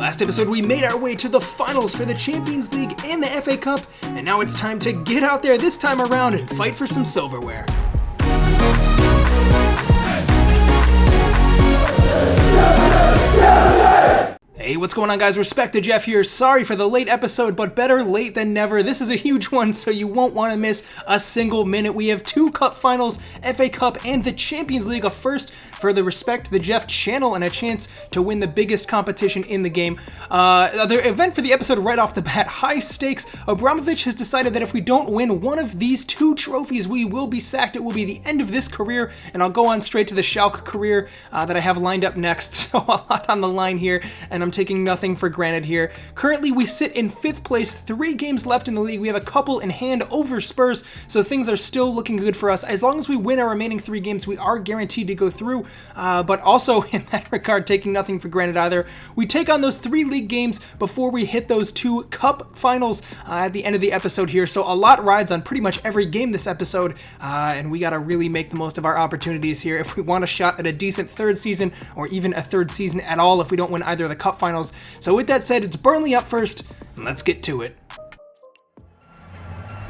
Last episode we made our way to the finals for the Champions League and the FA Cup, and now it's time to get out there this time around and fight for some silverware. Hey, what's going on, guys? Respect to Jeff here. Sorry for the late episode, but better late than never. This is a huge one, so you won't want to miss a single minute. We have 2 cup finals, FA Cup, and the Champions League, a first for the Respect the Jeff channel, and a chance to win the biggest competition in the game. The event for the episode right off the bat, high stakes. Abramovich has decided that if we don't win one of these 2 trophies, we will be sacked. It will be the end of this career, and I'll go on straight to the Schalke career that I have lined up next. So a lot on the line here, and I'm taking nothing for granted here. Currently, we sit in 5th place, 3 games left in the league. We have a couple in hand over Spurs, so things are still looking good for us. As long as we win our remaining 3 games, we are guaranteed to go through, but also in that regard, taking nothing for granted either. We take on those 3 league games before we hit those 2 cup finals at the end of the episode here, so a lot rides on pretty much every game this episode, and we gotta really make the most of our opportunities here if we want a shot at a decent 3rd season, or even a 3rd season at all if we don't win either of the cup finals. So with that said, it's Burnley up first, and let's get to it.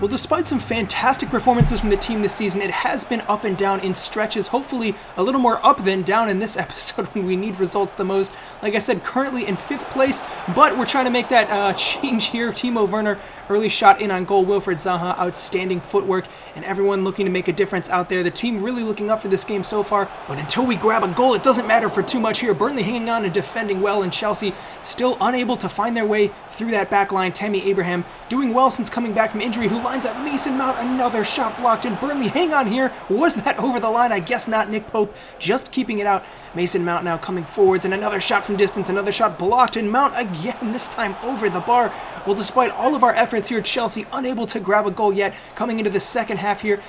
Well, despite some fantastic performances from the team this season, it has been up and down in stretches, hopefully a little more up than down in this episode when we need results the most. Like I said, currently in 5th place, but we're trying to make that change here. Teemo Verner, early shot in on goal. Wilfried Zaha, outstanding footwork, and everyone looking to make a difference out there. The team really looking up for this game so far, but until we grab a goal, it doesn't matter for too much here. Burnley hanging on and defending well, and Chelsea still unable to find their way through that back line. Tammy Abraham doing well since coming back from injury, who lines up Mason Mount, another shot blocked, and Burnley hang on here. Was that over the line? I guess not. Nick Pope just keeping it out. Mason Mount now coming forwards, and another shot from distance, another shot blocked, and Mount again, this time over the bar. Well, despite all of our efforts here, Chelsea unable to grab a goal yet. Coming into the second half here,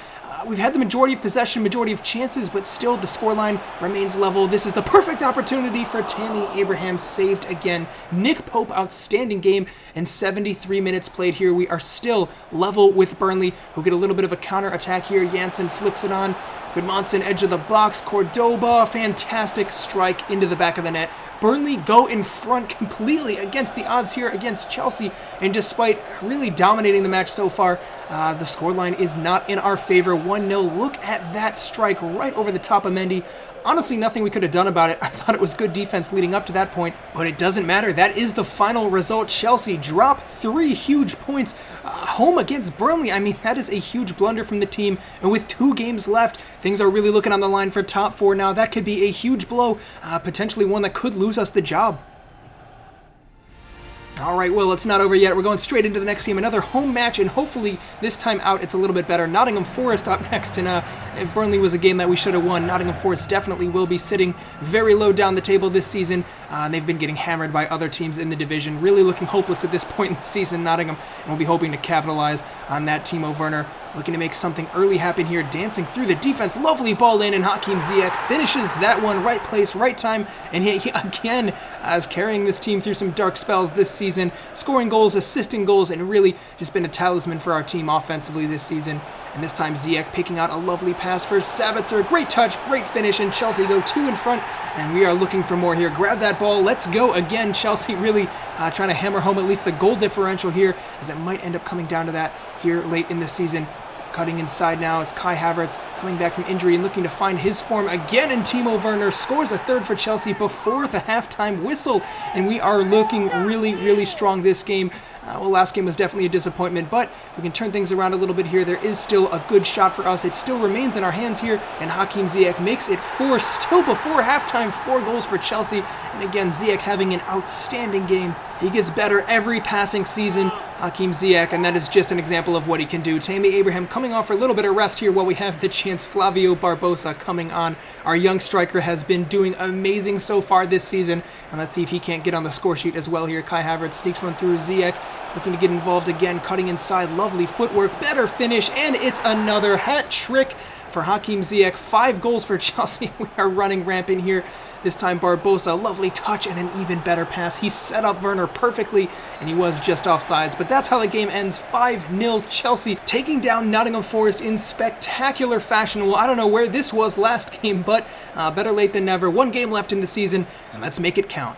we've had the majority of possession, majority of chances, but still the scoreline remains level. This is the perfect opportunity for Tammy Abraham, saved again. Nick Pope, outstanding game, and 73 minutes played here. We are still level with Burnley, who get a little bit of a counter-attack here. Janssen flicks it on. Goodmanson, edge of the box. Cordoba, fantastic strike into the back of the net. Burnley go in front completely against the odds here against Chelsea, and despite really dominating the match so far, the scoreline is not in our favor. 1-0. Look at that strike right over the top of Mendy. Honestly, nothing we could have done about it. I thought it was good defense leading up to that point, but it doesn't matter. That is the final result. Chelsea drop 3 huge points home against Burnley. I mean, that is a huge blunder from the team, and with 2 games left, things are really looking on the line for top 4 now. That could be a huge blow, potentially one that could lose us the job. Alright, well, it's not over yet. We're going straight into the next game. Another home match, and hopefully this time out it's a little bit better. Nottingham Forest up next, and if Burnley was a game that we should have won, Nottingham Forest definitely will be sitting very low down the table this season. They've been getting hammered by other teams in the division. Really looking hopeless at this point in the season, Nottingham, and we'll be hoping to capitalize on that. Teemo Verner looking to make something early happen here, dancing through the defense. Lovely ball in, and Hakim Ziyech finishes that one. Right place, right time, and he again is carrying this team through some dark spells this season, scoring goals, assisting goals, and really just been a talisman for our team offensively this season. And this time Ziyech picking out a lovely pass for Sabitzer. Great touch, great finish, and Chelsea go 2 in front, and we are looking for more here. Grab that ball, let's go again. Chelsea really trying to hammer home at least the goal differential here, as it might end up coming down to that here late in the season. Cutting inside now, it's Kai Havertz coming back from injury and looking to find his form again, and Teemo Verner scores a 3rd for Chelsea before the halftime whistle, and we are looking really, really strong this game. Well, last game was definitely a disappointment, but if we can turn things around a little bit here, there is still a good shot for us. It still remains in our hands here, and Hakim Ziyech makes it 4 still before halftime. 4 goals for Chelsea, and again, Ziyech having an outstanding game. He gets better every passing season, Hakim Ziyech, and that is just an example of what he can do. Tammy Abraham coming off for a little bit of rest here while we have the chance. Flavio Barbosa coming on. Our young striker has been doing amazing so far this season, and let's see if he can't get on the score sheet as well here. Kai Havertz sneaks one through. Ziyech looking to get involved again, cutting inside. Lovely footwork, better finish, and it's another hat trick for Hakim Ziyech. 5 goals for Chelsea. We are running rampant here. This time Barbosa, lovely touch and an even better pass. He set up Verner perfectly, and he was just offsides. But that's how the game ends. 5-0 Chelsea, taking down Nottingham Forest in spectacular fashion. Well, I don't know where this was last game, but better late than never. 1 game left in the season, and let's make it count.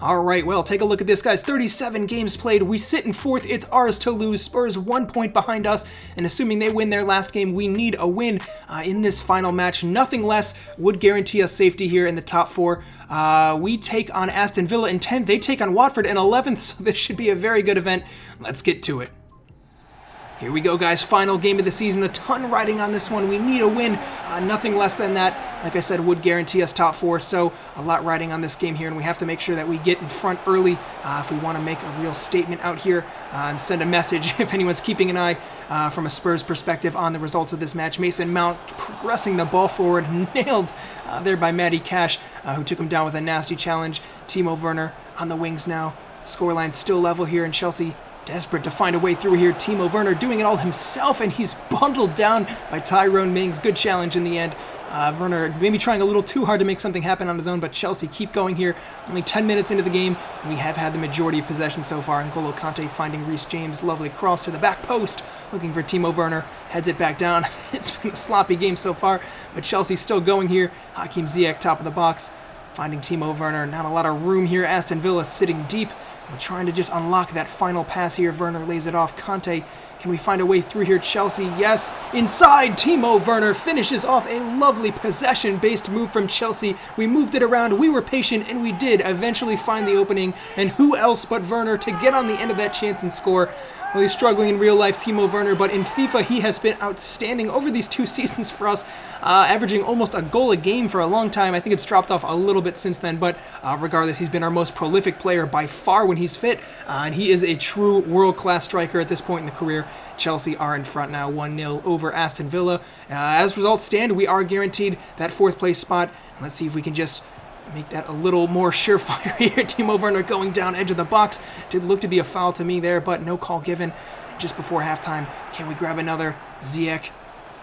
All right, well, take a look at this, guys. 37 games played. We sit in 4th. It's ours to lose. Spurs 1 point behind us, and assuming they win their last game, we need a win in this final match. Nothing less would guarantee us safety here in the top 4. We take on Aston Villa in 10th. They take on Watford in 11th, so this should be a very good event. Let's get to it. Here we go, guys. Final game of the season. A ton riding on this one. We need a win. Nothing less than that, like I said, would guarantee us top 4. So a lot riding on this game here, and we have to make sure that we get in front early if we want to make a real statement out here and send a message if anyone's keeping an eye from a Spurs perspective on the results of this match. Mason Mount progressing the ball forward, nailed there by Matty Cash, who took him down with a nasty challenge. Teemo Verner on the wings now. Scoreline still level here, and Chelsea desperate to find a way through here. Teemo Verner doing it all himself, and he's bundled down by Tyrone Mings. Good challenge in the end. Verner maybe trying a little too hard to make something happen on his own, but Chelsea keep going here. Only 10 minutes into the game, and we have had the majority of possession so far. N'Golo Kante finding Reece James. Lovely cross to the back post, looking for Teemo Verner. Heads it back down. It's been a sloppy game so far, but Chelsea's still going here. Hakim Ziyech, top of the box, finding Teemo Verner. Not a lot of room here. Aston Villa sitting deep. We're trying to just unlock that final pass here. Verner lays it off. Kante, can we find a way through here? Chelsea, yes. Inside, Teemo Verner finishes off a lovely possession-based move from Chelsea. We moved it around, we were patient, and we did eventually find the opening. And who else but Verner to get on the end of that chance and score? Well, he's struggling in real life, Teemo Verner, but in FIFA, he has been outstanding over these 2 seasons for us, averaging almost a goal a game for a long time. I think it's dropped off a little bit since then, but regardless, he's been our most prolific player by far when he's fit, and he is a true world-class striker at this point in the career. Chelsea are in front now, 1-0 over Aston Villa. As results stand, we are guaranteed that 4th place spot, and let's see if we can just make that a little more surefire here. Teemo Verner going down edge of the box. Did look to be a foul to me there, but no call given. Just before halftime, can we grab another? Ziyech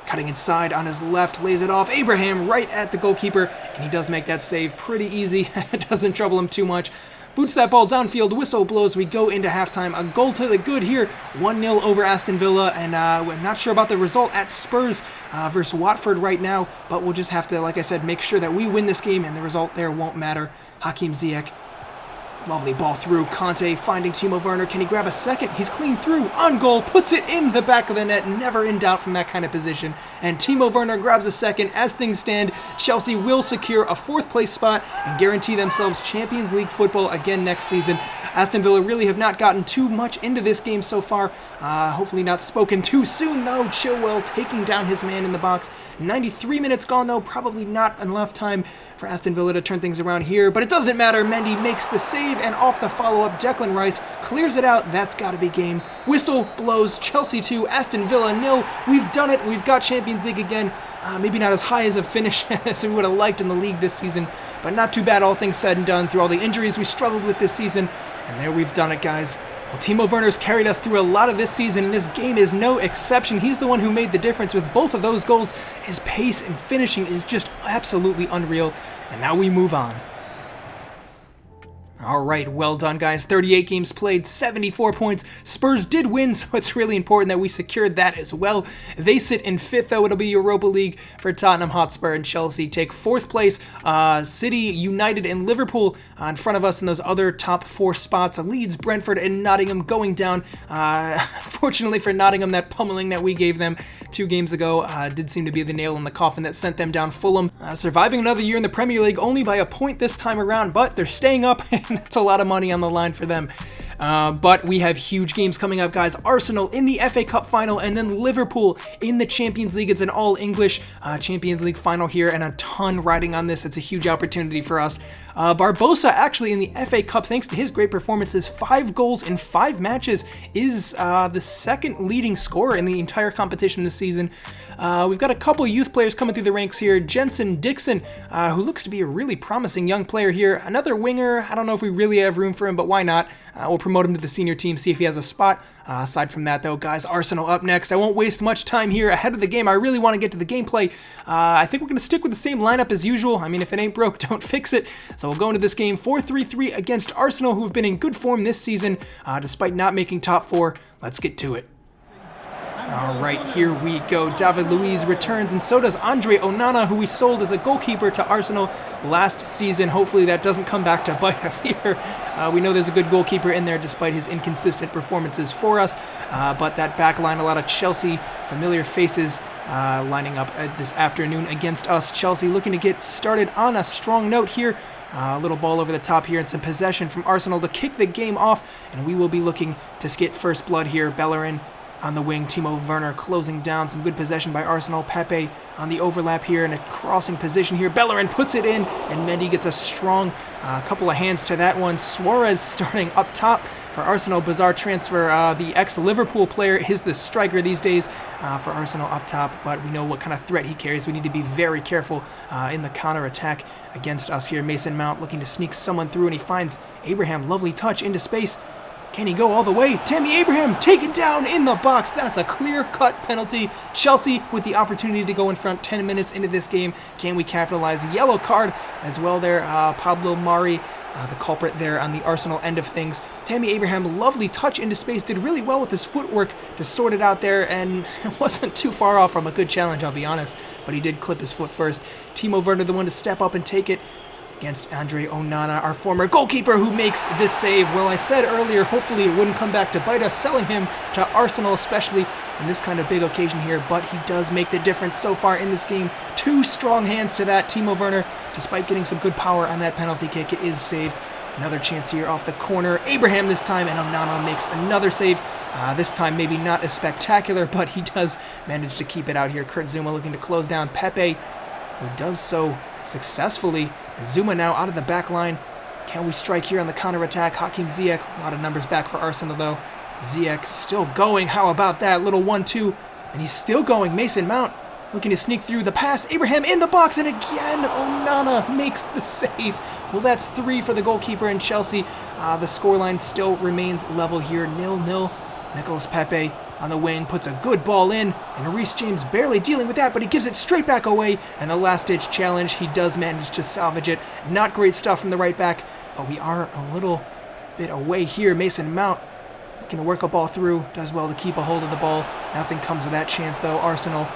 cutting inside on his left, lays it off. Abraham right at the goalkeeper, and he does make that save pretty easy. It doesn't trouble him too much. Boots that ball downfield, whistle blows, we go into halftime. A goal to the good here, 1-0 over Aston Villa, and we're not sure about the result at Spurs versus Watford right now, but we'll just have to, like I said, make sure that we win this game, and the result there won't matter. Hakim Ziyech, lovely ball through. Kante finding Teemo Verner. Can he grab a second? He's clean through. On goal. Puts it in the back of the net. Never in doubt from that kind of position. And Teemo Verner grabs a second. As things stand, Chelsea will secure a 4th place spot and guarantee themselves Champions League football again next season. Aston Villa really have not gotten too much into this game so far. Hopefully not spoken too soon, though. Chilwell taking down his man in the box. 93 minutes gone, though. Probably not enough time for Aston Villa to turn things around here, but it doesn't matter. Mendy makes the save, and off the follow-up, Declan Rice clears it out. That's got to be game. Whistle blows. Chelsea 2, Aston Villa 0. We've done it. We've got Champions League again. Maybe not as high as a finish as we would have liked in the league this season, but not too bad, all things said and done, through all the injuries we struggled with this season. And there we've done it, guys. Well, Teemo Verner's carried us through a lot of this season, and this game is no exception. He's the one who made the difference with both of those goals. His pace and finishing is just absolutely unreal. And now we move on. All right, well done, guys. 38 games played, 74 points. Spurs did win, so it's really important that we secured that as well. They sit in 5th, though. It'll be Europa League for Tottenham Hotspur and Chelsea. Take 4th place. City, United, and Liverpool in front of us in those other top 4 spots. Leeds, Brentford, and Nottingham going down. Fortunately for Nottingham, that pummeling that we gave them 2 games ago did seem to be the nail in the coffin that sent them down. Fulham surviving another year in the Premier League, only by a point this time around, but they're staying up. That's a lot of money on the line for them. But we have huge games coming up, guys. Arsenal in the FA Cup final, and then Liverpool in the Champions League. It's an all-English Champions League final here, and a ton riding on this. It's a huge opportunity for us. Barbosa, actually, in the FA Cup, thanks to his great performances, 5 goals in 5 matches, is the 2nd leading scorer in the entire competition this season. We've got a couple youth players coming through the ranks here. Jensen Dixon, who looks to be a really promising young player here. Another winger. I don't know if we really have room for him, but why not? We'll promote him to the senior team, see if he has a spot. Aside from that, though, guys, Arsenal up next. I won't waste much time here ahead of the game. I really want to get to the gameplay. I think we're going to stick with the same lineup as usual. I mean, if it ain't broke, don't fix it. So we'll go into this game 4-3-3 against Arsenal, who've been in good form this season, despite not making top 4. Let's get to it. All right, here we go. David Luiz returns, and so does Andre Onana, who we sold as a goalkeeper to Arsenal last season. Hopefully that doesn't come back to bite us here. We know there's a good goalkeeper in there despite his inconsistent performances for us, but that back line, a lot of Chelsea familiar faces lining up this afternoon against us. Chelsea looking to get started on a strong note here. A little ball over the top here and some possession from Arsenal to kick the game off, and we will be looking to get first blood here. Bellerin on the wing, Teemo Verner closing down, some good possession by Arsenal. Pepe on the overlap here in a crossing position here. Bellerin puts it in, and Mendy gets a strong couple of hands to that one. Suarez starting up top for Arsenal. Bizarre transfer. The ex-Liverpool player is the striker these days for Arsenal up top, but we know what kind of threat he carries. We need to be very careful in the counter-attack against us here. Mason Mount looking to sneak someone through, and he finds Abraham. Lovely touch into space. Can he go all the way? Tammy Abraham taken down in the box. That's a clear-cut penalty. Chelsea with the opportunity to go in front 10 minutes into this game. Can we capitalize? Yellow card as well there. Pablo Mari, the culprit there on the Arsenal end of things. Tammy Abraham, lovely touch into space, did really well with his footwork to sort it out there, and it wasn't too far off from a good challenge, I'll be honest, but he did clip his foot first. Teemo Verner, the one to step up and take it against Andre Onana, our former goalkeeper, who makes this save. Well, I said earlier, hopefully it wouldn't come back to bite us, selling him to Arsenal, especially in this kind of big occasion here, but he does make the difference so far in this game. Two strong hands to that. Teemo Verner, despite getting some good power on that penalty kick, it is saved. Another chance here off the corner. Abraham this time, and Onana makes another save. This time maybe not as spectacular, but he does manage to keep it out here. Kurt Zouma looking to close down Pepe, who does so successfully. And Zouma now out of the back line. Can we strike here on the counter-attack? Hakim Ziyech, a lot of numbers back for Arsenal though. Ziyech still going. How about that? Little 1-2. And he's still going. Mason Mount looking to sneak through the pass. Abraham in the box, and again Onana makes the save. Well, that's 3 for the goalkeeper in Chelsea. The scoreline still remains level here, 0-0. Nicolas Pepe on the wing puts a good ball in, and Reece James barely dealing with that, but he gives it straight back away, and the last-ditch challenge, he does manage to salvage it. Not great stuff from the right back, but we are a little bit away here. Mason Mount looking to work a ball through, does well to keep a hold of the ball. Nothing comes of that chance, though. Arsenal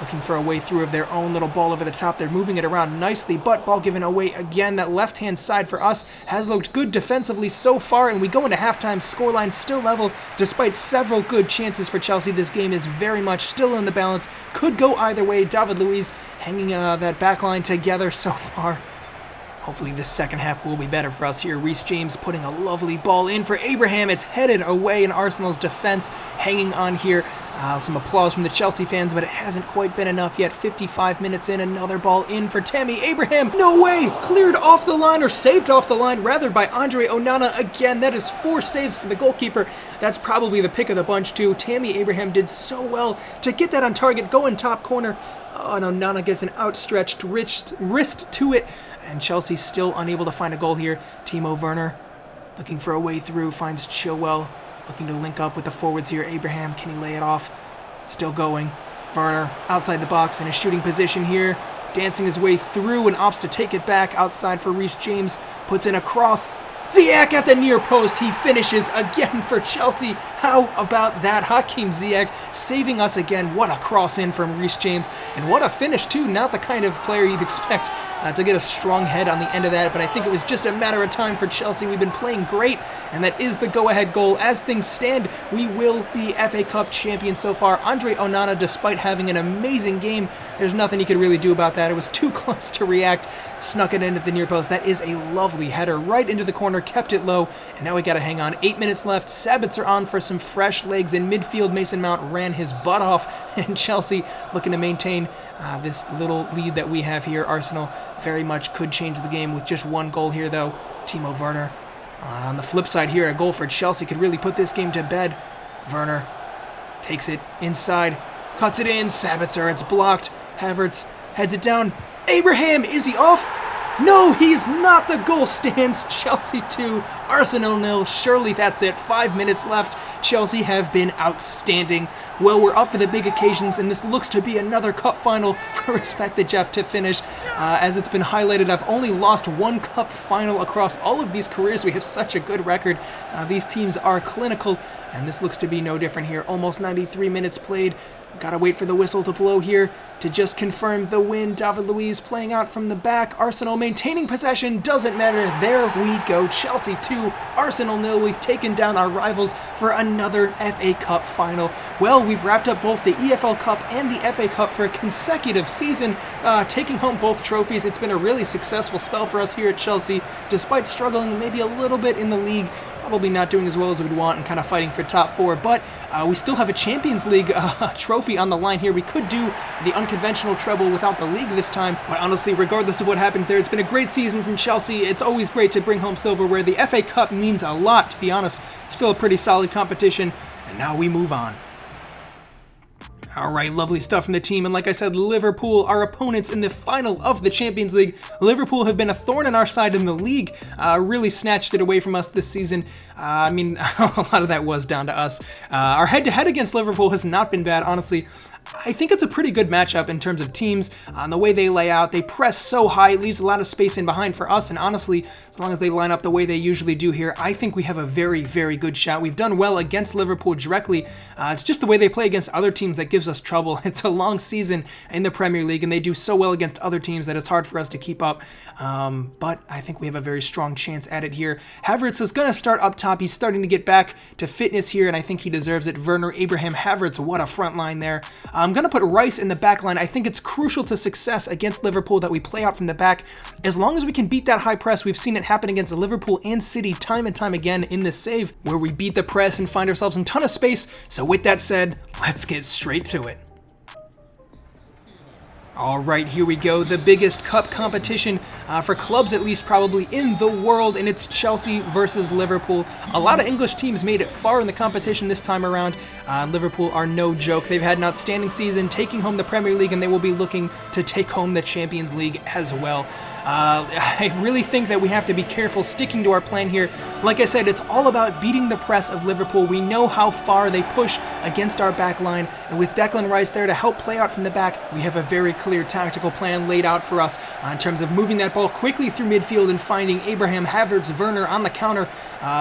looking for a way through of their own little ball over the top. They're moving it around nicely, but ball given away again. That left-hand side for us has looked good defensively so far, and we go into halftime. Scoreline still level despite several good chances for Chelsea. This game is very much still in the balance. Could go either way. David Luiz hanging that back line together so far. Hopefully this second half will be better for us here. Reece James putting a lovely ball in for Abraham. It's headed away in Arsenal's defense, hanging on here. Some applause from the Chelsea fans, but it hasn't quite been enough yet. 55 minutes in, another ball in for Tammy Abraham. No way! Cleared off the line, or saved off the line, rather, by Andre Onana again. That is 4 saves for the goalkeeper. That's probably the pick of the bunch, too. Tammy Abraham did so well to get that on target, go in top corner. Oh, and Onana gets an outstretched wrist to it, and Chelsea still unable to find a goal here. Teemo Verner looking for a way through, finds Chilwell, looking to link up with the forwards here. Abraham, can he lay it off? Still going. Verner outside the box in a shooting position here, dancing his way through and opts to take it back outside for Reece James, puts in a cross. Ziyech at the near post. He finishes again for Chelsea. How about that? Hakim Ziyech saving us again. What a cross in from Reece James. And what a finish too. Not the kind of player you'd expect to get a strong head on the end of that. But I think it was just a matter of time for Chelsea. We've been playing great. And that is the go-ahead goal. As things stand, we will be FA Cup champions so far. Andre Onana, despite having an amazing game, there's nothing he could really do about that. It was too close to react. Snuck it in at the near post. That is a lovely header right into the corner. Kept it low, and now we got to hang on. 8 minutes left. Sabitzer on for some fresh legs in midfield. Mason Mount ran his butt off, and Chelsea looking to maintain this little lead that we have here. Arsenal very much could change the game with just one goal here, though. Teemo Verner. On the flip side here, a goal for Chelsea could really put this game to bed. Verner takes it inside, cuts it in. Sabitzer, it's blocked. Havertz heads it down. Abraham, is he off? No, he's not. The goal stands. Chelsea 2, Arsenal 0. Surely that's it. 5 minutes left. Chelsea have been outstanding. Well, we're up for the big occasions, and this looks to be another cup final for Respect the Jeff to finish. As it's been highlighted, I've only lost one cup final across all of these careers. We have such a good record. These teams are clinical, and this looks to be no different here. Almost 93 minutes played. Gotta wait for the whistle to blow here to just confirm the win. David Luiz playing out from the back. Arsenal maintaining possession. Doesn't matter. There we go. Chelsea 2, Arsenal 0. We've taken down our rivals for another FA Cup final. Well, we've wrapped up both the EFL Cup and the FA Cup for a consecutive season, taking home both trophies. It's been a really successful spell for us here at Chelsea, despite struggling maybe a little bit in the league. Probably not doing as well as we'd want and kind of fighting for top 4, but we still have a Champions League trophy on the line here. We could do the unconventional treble without the league this time, but honestly, regardless of what happens there, it's been a great season from Chelsea. It's always great to bring home silverware. The FA Cup means a lot, to be honest. Still a pretty solid competition, and now we move on. All right, lovely stuff from the team, and like I said, Liverpool, our opponents in the final of the Champions League. Liverpool have been a thorn in our side in the league, really snatched it away from us this season. I mean, a lot of that was down to us. Our head-to-head against Liverpool has not been bad, honestly. I think it's a pretty good matchup in terms of teams, the way they lay out. They press so high, it leaves a lot of space in behind for us, and honestly, as long as they line up the way they usually do here, I think we have a very, very good shot. We've done well against Liverpool directly. It's just the way they play against other teams that gives us trouble. It's a long season in the Premier League, and they do so well against other teams that it's hard for us to keep up, but I think we have a very strong chance at it here. Havertz is going to start up top. He's starting to get back to fitness here, and I think he deserves it. Werner, Abraham, Havertz, what a front line there. I'm going to put Rice in the back line. I think it's crucial to success against Liverpool that we play out from the back. As long as we can beat that high press, we've seen it happen against Liverpool and City time and time again in this save, where we beat the press and find ourselves in a ton of space. So with that said, let's get straight to it. All right, here we go. The biggest cup competition for clubs, at least probably in the world, and it's Chelsea versus Liverpool. A lot of English teams made it far in the competition this time around. Liverpool are no joke. They've had an outstanding season, taking home the Premier League, and they will be looking to take home the Champions League as well. I really think that we have to be careful sticking to our plan here. Like I said, it's all about beating the press of Liverpool. We know how far they push against our back line, and with Declan Rice there to help play out from the back, we have a very clear tactical plan laid out for us in terms of moving that ball quickly through midfield and finding Abraham, Havertz, Werner on the counter.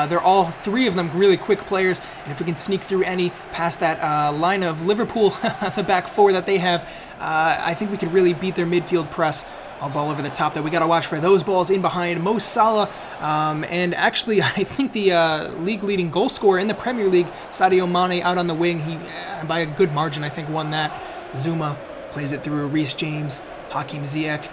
They're all three of them really quick players, and if we can sneak through any past that line of Liverpool, the back four that they have, I think we could really beat their midfield press. All ball over the top there. We got to watch for those balls in behind. Mo Salah, and actually I think the league-leading goal scorer in the Premier League, Sadio Mane, out on the wing. He, by a good margin, I think, won that. Zuma plays it through Reece James, Hakim Ziyech.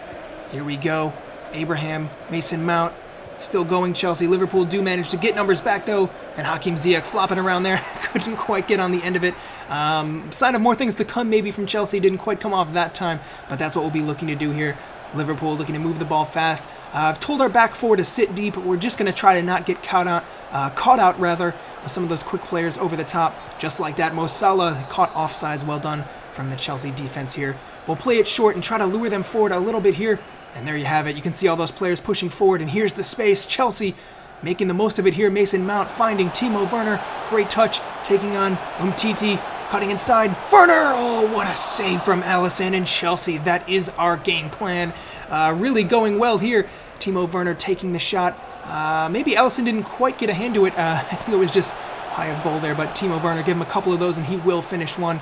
Here we go. Abraham, Mason Mount, still going Chelsea. Liverpool do manage to get numbers back, though, and Hakim Ziyech flopping around there. Couldn't quite get on the end of it. Sign of more things to come maybe from Chelsea. Didn't quite come off that time, but that's what we'll be looking to do here. Liverpool looking to move the ball fast. I've told our back four to sit deep. We're just going to try to not get caught out with some of those quick players over the top. Just like that, Mo Salah caught offsides. Well done from the Chelsea defense here. We'll play it short and try to lure them forward a little bit here. And there you have it. You can see all those players pushing forward, and here's the space. Chelsea making the most of it here. Mason Mount finding Teemo Verner. Great touch, taking on Umtiti. Cutting inside, Werner! Oh, what a save from Alisson and Chelsea. That is our game plan. Really going well here. Teemo Verner taking the shot. Maybe Alisson didn't quite get a hand to it. I think it was just high of goal there, but Teemo Verner gave him a couple of those and he will finish one.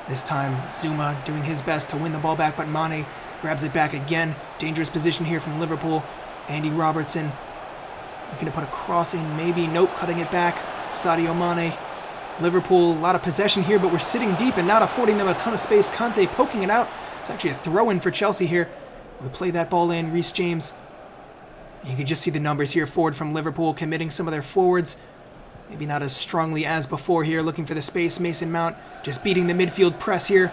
This time, Zuma doing his best to win the ball back, but Mane grabs it back again. Dangerous position here from Liverpool. Andy Robertson looking to put a cross in, maybe. Nope, cutting it back. Sadio Mane. Liverpool, a lot of possession here, but we're sitting deep and not affording them a ton of space. Conte poking it out. It's actually a throw-in for Chelsea here. We play that ball in. Reece James. You can just see the numbers here forward from Liverpool, committing some of their forwards. Maybe not as strongly as before here, looking for the space. Mason Mount just beating the midfield press here.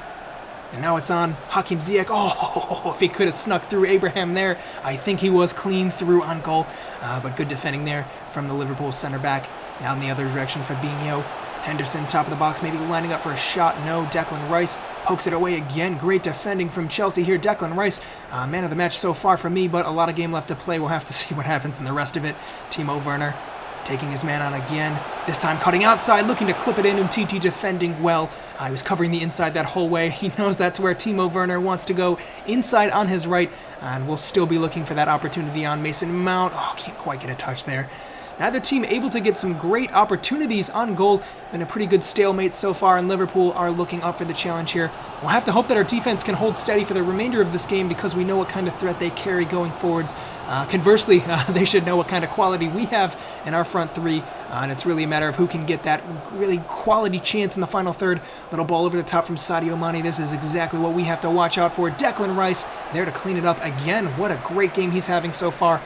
And now it's on Hakim Ziyech. Oh, if he could have snuck through Abraham there. I think he was clean through on goal. But good defending there from the Liverpool center back. Now in the other direction, Fabinho. Henderson, top of the box, maybe lining up for a shot. No, Declan Rice pokes it away again. Great defending from Chelsea here. Declan Rice, man of the match so far for me, but a lot of game left to play. We'll have to see what happens in the rest of it. Teemo Verner taking his man on again. This time cutting outside, looking to clip it in. Umtiti defending well. He was covering the inside that whole way. He knows that's where Teemo Verner wants to go, inside on his right. And we'll still be looking for that opportunity on Mason Mount. Oh, can't quite get a touch there. Neither team able to get some great opportunities on goal. Been a pretty good stalemate so far, and Liverpool are looking up for the challenge here. We'll have to hope that our defense can hold steady for the remainder of this game because we know what kind of threat they carry going forwards. Conversely, they should know what kind of quality we have in our front three, and it's really a matter of who can get that really quality chance in the final third. Little ball over the top from Sadio Mane. This is exactly what we have to watch out for. Declan Rice there to clean it up again. What a great game he's having so far.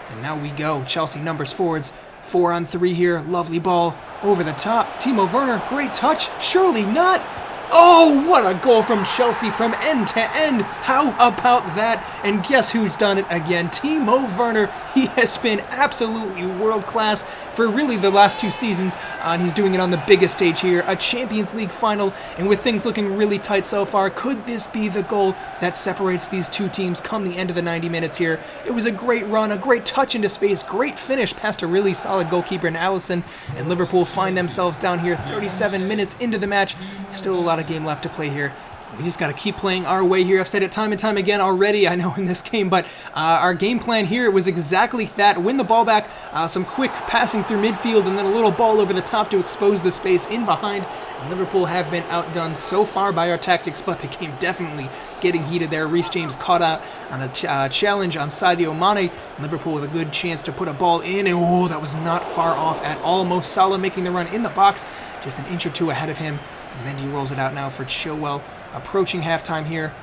And now we go. Chelsea numbers forwards. 4-on-3 here. Lovely ball over the top. Teemo Verner, great touch. Surely not. Oh, what a goal from Chelsea from end to end. How about that? And guess who's done it again? Teemo Verner. He has been absolutely world class for really the last 2 seasons, and he's doing it on the biggest stage here, a Champions League final, and with things looking really tight so far, could this be the goal that separates these two teams come the end of the 90 minutes here? It was a great run, a great touch into space, great finish past a really solid goalkeeper in Alisson, and Liverpool find themselves down here 37 minutes into the match. Still a lot of game left to play here. We just got to keep playing our way here. I've said it time and time again already, I know, in this game, but our game plan here was exactly that. Win the ball back, some quick passing through midfield, and then a little ball over the top to expose the space in behind. And Liverpool have been outdone so far by our tactics, but the game definitely getting heated there. Reece James caught out on a challenge on Sadio Mane. Liverpool with a good chance to put a ball in, and oh, that was not far off at all. Mo Salah making the run in the box, just an inch or two ahead of him. And Mendy rolls it out now for Chilwell. Approaching halftime here.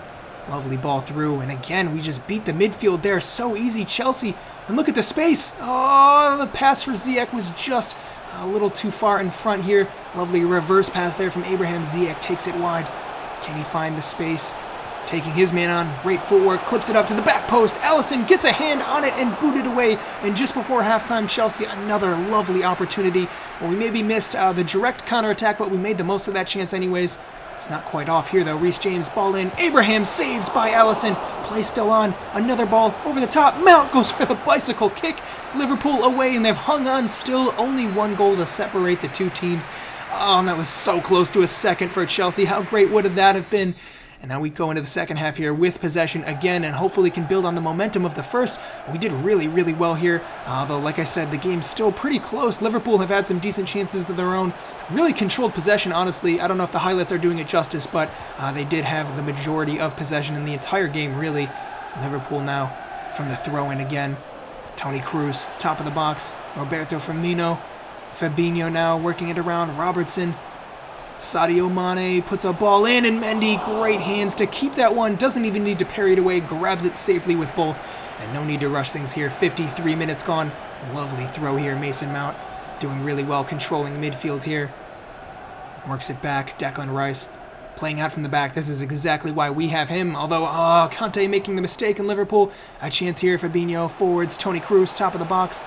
Lovely ball through, and again, we just beat the midfield there. So easy, Chelsea. And look at the space. Oh, the pass for Ziyech was just a little too far in front here. Lovely reverse pass there from Abraham. Ziyech takes it wide. Can he find the space? Taking his man on. Great footwork. Clips it up to the back post. Alisson gets a hand on it and booted away. And just before halftime, Chelsea, another lovely opportunity. Well, we maybe missed the direct counterattack, but we made the most of that chance anyways. It's not quite off here, though. Reece James, ball in. Abraham saved by Alisson. Play still on. Another ball over the top. Mount goes for the bicycle kick. Liverpool away, and they've hung on still. Only 1 goal to separate the two teams. Oh, and that was so close to a second for Chelsea. How great would that have been? And now we go into the second half here with possession again, and hopefully can build on the momentum of the first. We did really, really well here, though, like I said, the game's still pretty close. Liverpool have had some decent chances of their own. Really controlled possession, honestly. I don't know if the highlights are doing it justice, but they did have the majority of possession in the entire game, really. Liverpool now from the throw-in again. Toni Kroos, top of the box. Roberto Firmino. Fabinho now working it around. Robertson. Sadio Mane puts a ball in, and Mendy, great hands to keep that one. Doesn't even need to parry it away. Grabs it safely with both. And no need to rush things here. 53 minutes gone. Lovely throw here. Mason Mount doing really well, controlling midfield here. Works it back. Declan Rice playing out from the back. This is exactly why we have him. Although, Kante making the mistake in Liverpool. A chance here. Fabinho forwards. Toni Kroos, top of the box.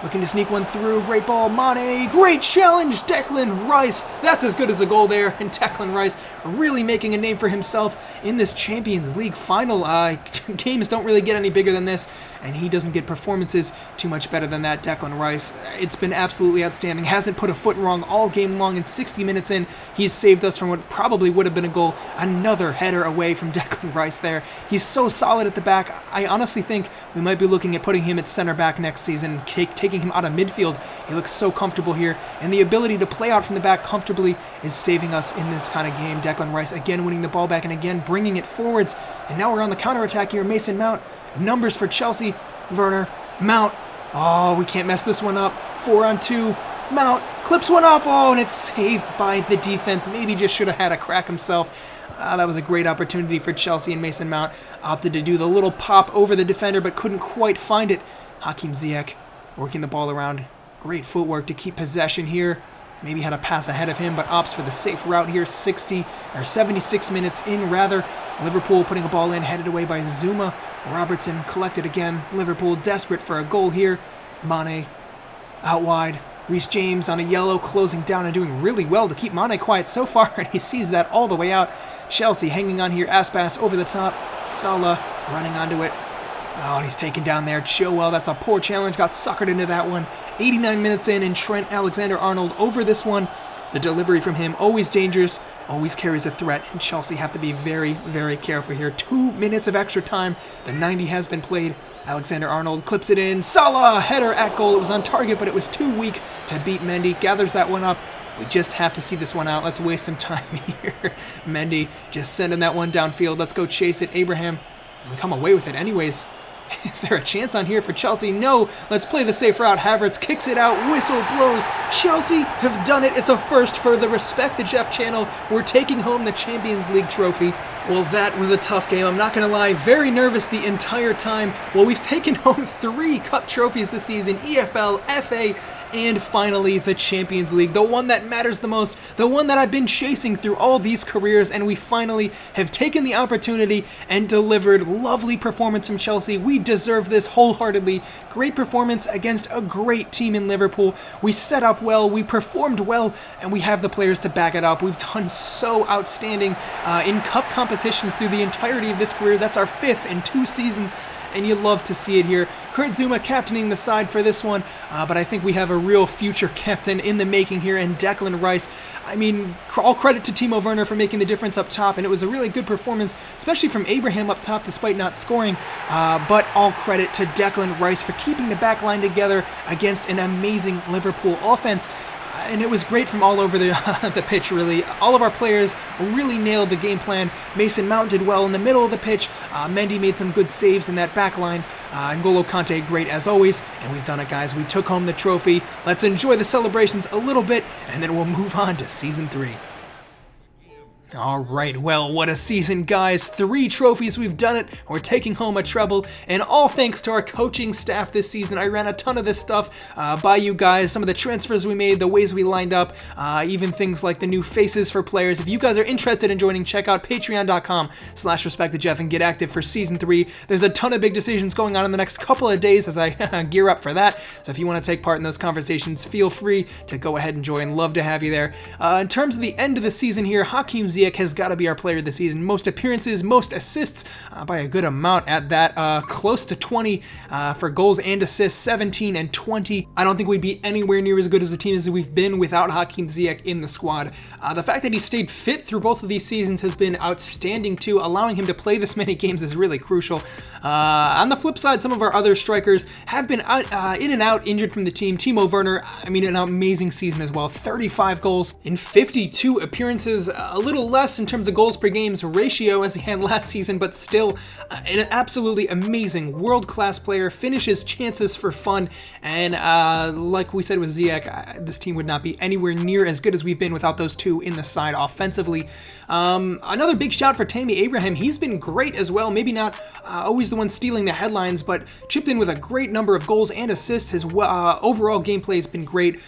Looking to sneak one through. Great ball. Mane. Great challenge. Declan Rice. That's as good as a goal there. And Declan Rice really making a name for himself in this Champions League final. Games don't really get any bigger than this, and he doesn't get performances too much better than that. Declan Rice, it's been absolutely outstanding. Hasn't put a foot wrong all game long, and 60 minutes in, he's saved us from what probably would have been a goal. Another header away from Declan Rice there. He's so solid at the back. I honestly think we might be looking at putting him at center back next season, taking him out of midfield. He looks so comfortable here, and the ability to play out from the back comfortably is saving us in this kind of game. Declan Rice again winning the ball back and again bringing it forwards, and now we're on the counterattack here. Mason Mount, numbers for Chelsea. Verner, Mount, oh, we can't mess this one up. 4-on-2, Mount clips one up, oh, and it's saved by the defense. Maybe just should have had a crack himself. That was a great opportunity for Chelsea, and Mason Mount opted to do the little pop over the defender but couldn't quite find it. Hakim Ziyech working the ball around. Great footwork to keep possession here. Maybe had a pass ahead of him, but opts for the safe route here. 76 minutes in, rather. Liverpool putting a ball in, headed away by Zuma. Robertson collected again. Liverpool desperate for a goal here. Mane out wide. Reece James on a yellow, closing down and doing really well to keep Mane quiet so far, and he sees that all the way out. Chelsea hanging on here, Aspas over the top, Salah running onto it. Oh, and he's taken down there. Chilwell, that's a poor challenge, got suckered into that one. 89 minutes in, and Trent Alexander-Arnold over this one. The delivery from him, always dangerous, always carries a threat, and Chelsea have to be very, very careful here. 2 minutes of extra time. The 90 has been played. Alexander-Arnold clips it in. Salah, header at goal. It was on target, but it was too weak to beat Mendy. Gathers that one up. We just have to see this one out. Let's waste some time here. Mendy just sending that one downfield. Let's go chase it. Abraham, we come away with it anyways. Is there a chance on here for Chelsea? No. Let's play the safe route. Havertz kicks it out. Whistle blows. Chelsea have done it. It's a first for the Respect the Jeff channel. We're taking home the Champions League trophy. Well, that was a tough game. I'm not going to lie. Very nervous the entire time. Well, we've taken home 3 cup trophies this season. EFL, FA, and finally the Champions League, the one that matters the most, the one that I've been chasing through all these careers, and we finally have taken the opportunity and delivered. Lovely performance from Chelsea. We deserve this wholeheartedly. Great performance against a great team in Liverpool. We set up well, we performed well, and we have the players to back it up. We've done so outstanding in cup competitions through the entirety of this career. That's our 5th in 2 seasons. And you love to see it here. Kurt Zuma captaining the side for this one, but I think we have a real future captain in the making here, and Declan Rice. I mean, all credit to Teemo Verner for making the difference up top, and it was a really good performance, especially from Abraham up top despite not scoring, but all credit to Declan Rice for keeping the back line together against an amazing Liverpool offense. And it was great from all over the pitch, really. All of our players really nailed the game plan. Mason Mount did well in the middle of the pitch. Mendy made some good saves in that back line. N'Golo Kante, great as always. And we've done it, guys. We took home the trophy. Let's enjoy the celebrations a little bit, and then we'll move on to Season 3. Alright, well, what a season, guys. 3 trophies, we've done it. We're taking home a treble, and all thanks to our coaching staff this season. I ran a ton of this stuff by you guys, some of the transfers we made, the ways we lined up, even things like the new faces for players. If you guys are interested in joining, check out patreon.com/respectthejeff and get active for Season 3. There's a ton of big decisions going on in the next couple of days as I gear up for that, so if you want to take part in those conversations, feel free to go ahead and join. Love to have you there. In terms of the end of the season here, Hakim Ziyech has got to be our player of the season. Most appearances, most assists by a good amount at that. Close to 20 for goals and assists, 17 and 20. I don't think we'd be anywhere near as good as the team as we've been without Hakim Ziyech in the squad. The fact that he stayed fit through both of these seasons has been outstanding too. Allowing him to play this many games is really crucial. On the flip side, some of our other strikers have been in and out, injured from the team. Teemo Verner, I mean, an amazing season as well. 35 goals in 52 appearances, a little less in terms of goals per games ratio as he had last season, but still an absolutely amazing world-class player. Finishes chances for fun, and like we said with Ziyech, this team would not be anywhere near as good as we've been without those two in the side offensively. Another big shout for Tammy Abraham. He's been great as well. Maybe not always the one stealing the headlines, but chipped in with a great number of goals and assists. His overall gameplay has been great.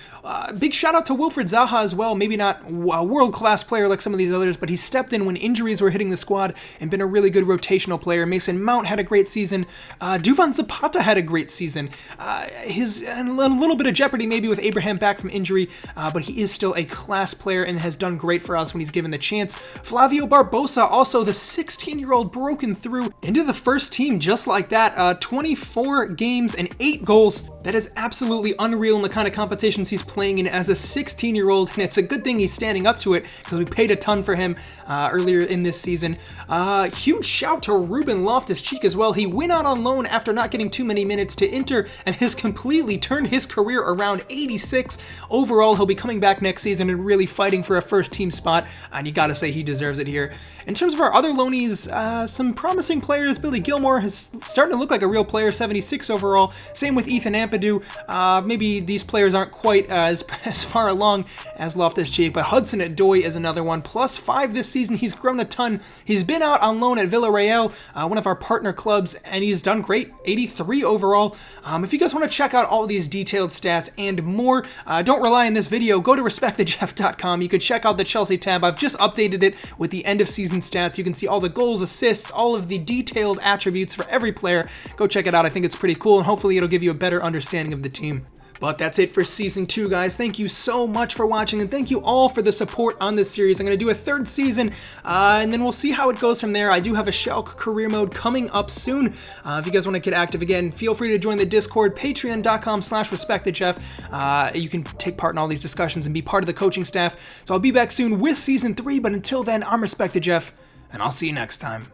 Big shout out to Wilfried Zaha as well. Maybe not a world-class player like some of these others, but he stepped in when injuries were hitting the squad and been a really good rotational player. Mason Mount had a great season. Duvan Zapata had a great season. His a little bit of jeopardy maybe with Abraham back from injury, but he is still a class player and has done great for us when he's given the chance. Flavio Barbosa, also the 16-year-old, broken through into the first team just like that. 24 games and 8 goals. That is absolutely unreal in the kind of competitions he's playing in as a 16-year-old, and it's a good thing he's standing up to it because we paid a ton for him earlier in this season. Huge shout to Ruben Loftus-Cheek as well. He went out on loan after not getting too many minutes to Inter and has completely turned his career around. 86 overall. He'll be coming back next season and really fighting for a first team spot, and you gotta say he deserves it here. In terms of our other loanees, some promising players. Billy Gilmore is starting to look like a real player, 76 overall. Same with Ethan Ampadu. Maybe these players aren't quite as far along as Loftus-Cheek, but Hudson Odoi is another one. +5 this season. He's grown a ton. He's been out on loan at Villarreal, one of our partner clubs, and he's done great. 83 overall. If you guys want to check out all these detailed stats and more, don't rely on this video. Go to respectthejeff.com. You can check out the Chelsea tab. I've just updated it with the end of season stats. You can see all the goals, assists, all of the detailed attributes for every player. Go check it out. I think it's pretty cool, and hopefully it'll give you a better understanding of the team. But that's it for Season 2, guys. Thank you so much for watching, and thank you all for the support on this series. I'm going to do a third season, and then we'll see how it goes from there. I do have a Schalke career mode coming up soon. If you guys want to get active again, feel free to join the Discord, patreon.com/respectthechef. You can take part in all these discussions and be part of the coaching staff. So I'll be back soon with Season 3, but until then, I'm Respect the Jeff, and I'll see you next time.